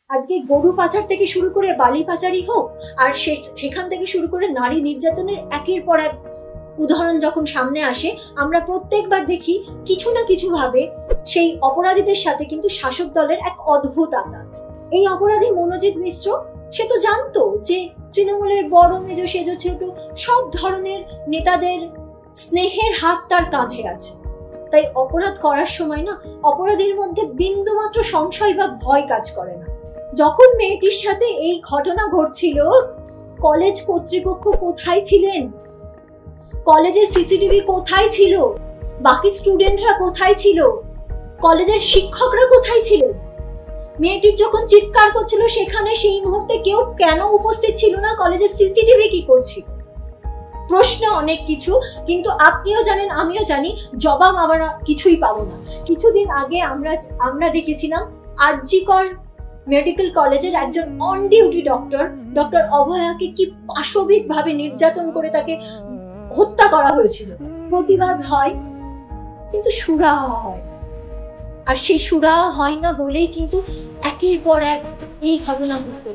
আজকে গরু পাচার থেকে শুরু করে বালি পাচারই হোক, আর সেখান থেকে শুরু করে নারী নির্যাতনের একের পর এক উদাহরণ যখন সামনে আসে, আমরা প্রত্যেকবার দেখি কিছু না কিছু ভাবে সেই অপরাধীদের সাথে কিন্তু শাসক দলের এক অদ্ভুত আঘাত। এই অপরাধী মনোজিৎ মিশ্র, সে তো জানতো যে তৃণমূলের বড় মেজো সেজো ছোট সব ধরনের নেতাদের স্নেহের হাত তার কাঁধে আছে, তাই অপরাধ করার সময় না অপরাধীর মধ্যে বিন্দুমাত্র সংশয় বা ভয় কাজ করে না। যখন মেয়েটির সাথে এই ঘটনা ঘটছিল, কলেজ কর্তৃপক্ষ কোথায় ছিলেন? কলেজের সিসিটিভি কোথায় ছিল? বাকি স্টুডেন্টরা কোথায় ছিল? কলেজের শিক্ষকরা কোথায় ছিলেন? মেয়েটির যখন চিৎকার করছিল সেখানে সেই মুহূর্তে কেউ কেন উপস্থিত ছিল না? কলেজের সিসিটিভি কি করছিল? প্রশ্ন অনেক কিছু, কিন্তু আপনিও জানেন আমিও জানি জবাব আমরা কিছুই পাবো না। কিছুদিন আগে আমরা দেখেছিলাম আরজি কর মেডিকেল কলেজের একজন অন ডিউটি ডক্টর অভয়াকে কি পাশবিক ভাবে নির্যাতন করে তাকে হত্যা করা হয়েছিল। প্রতিবাদ হয় কিন্তু সুরাহা হয়, আর সেই সুরাহা হয় না বলেই কিন্তু একের পর এক এই ঘটনা ঘটে।